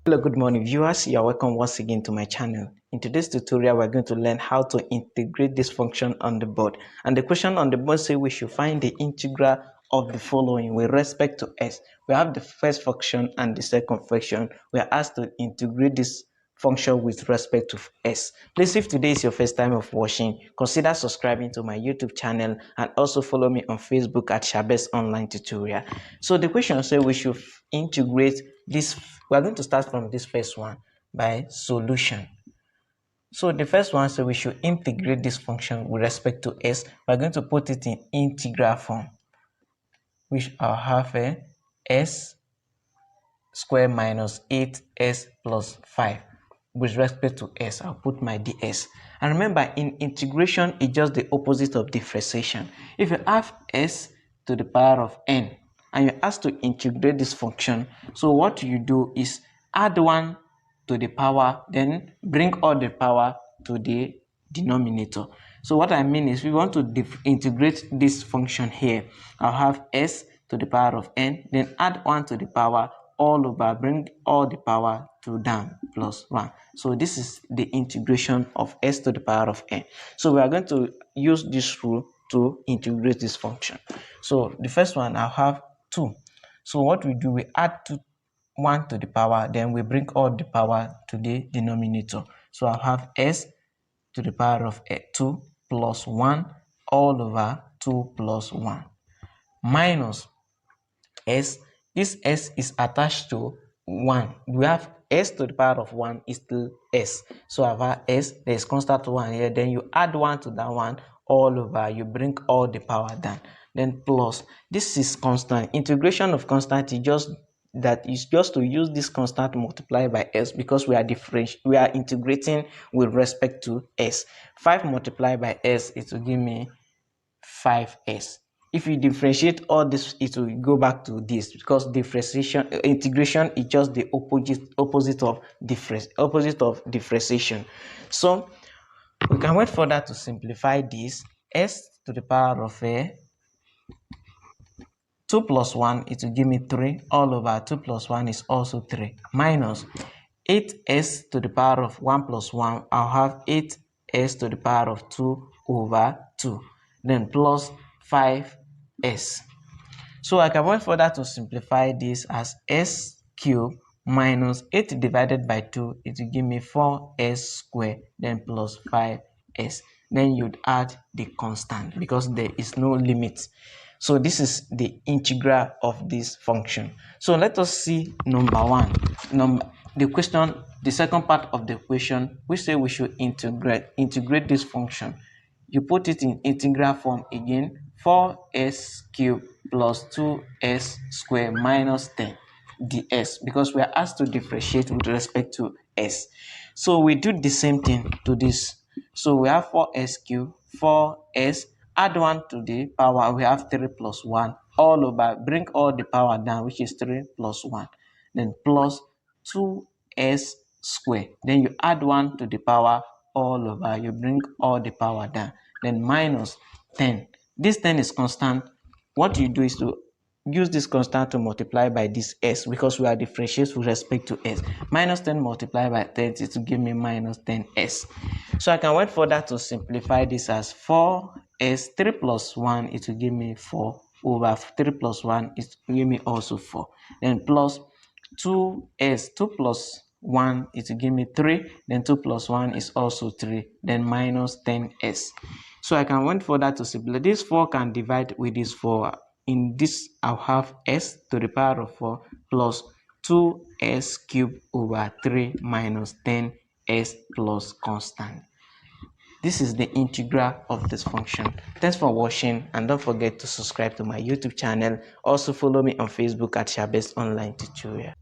Hello, good morning viewers. You are welcome once again to my channel. In today's tutorial, we're going to learn how to integrate this function on the board. And the question on the board says we should find the integral of the following with respect to s. We have the first function and the second function. We are asked to integrate this function with respect to s. Please, if today is your first time of watching, consider subscribing to my YouTube channel and also follow me on Facebook at Shabes Online Tutorial. So the question says we should integrate this. We are going to start from this first one by solution. So the first one says we should integrate this function with respect to s. We are going to put it in integral form, which I'll have a s squared minus 8s plus 5. With respect to s, I'll put my ds. And remember, in integration, it's just the opposite of differentiation. If you have s to the power of n and you're asked to integrate this function, so what you do is add 1 to the power, then bring all the power to the denominator. So what I mean is, we want to integrate this function here. I'll have s to the power of n, then add 1 to the power all over, bring all the power to down plus 1. So this is the integration of s to the power of n. So we are going to use this rule to integrate this function. So the first one, I'll have 2. So what we do, we add 1 to the power, then we bring all the power to the denominator. So I'll have s to the power of 2 plus 1 all over 2 plus 1 minus s. This s is attached to 1. We have s to the power of 1 is still s. So I have s, there is constant 1 here, then you add 1 to that 1 all over, you bring all the power down, then plus, this is constant. Integration of constant is just to use this constant multiplied by s, because we are integrating with respect to s. 5 multiplied by s, it will give me 5s. If you differentiate all this, it will go back to this, because integration is just the opposite of differentiation. So we can wait further to simplify this. S to the power of 2 plus 1, it will give me 3 all over 2 plus 1 is also 3 minus 8s to the power of 1 plus 1. I'll have 8s to the power of 2 over 2, then plus 5s. So I can went further to simplify this as s cubed minus 8 divided by 2, it will give me 4s squared, then plus 5s. Then you'd add the constant because there is no limit. So this is the integral of this function. So let us see number 1. The second part of the question, we say we should integrate this function. You put it in integral form again. 4s cubed plus 2s squared minus 10 ds, because we are asked to differentiate with respect to s. So we do the same thing to this. So we have 4s cubed, 4s, add 1 to the power, we have 3 plus 1 all over, bring all the power down, which is 3 plus 1, then plus 2s squared, then you add 1 to the power all over, you bring all the power down, then minus 10. This 10 is constant. What you do is to use this constant to multiply by this s, because we are differentiating with respect to s. Minus 10 multiplied by 30 to give me minus 10s. So I can wait further to simplify this as 4s, 3 plus 1, it will give me 4 over 3 plus 1, it will give me also 4. Then plus 2s, 2 plus 1, it will give me 3, then 2 plus 1 is also 3, then minus 10s. So I can went further to simplify. This 4 can divide with this 4. In this, I'll have s to the power of 4 plus 2s cubed over 3 minus 10s plus constant. This is the integral of this function. Thanks for watching, and don't forget to subscribe to my YouTube channel. Also follow me on Facebook at Shabes Online Tutorial.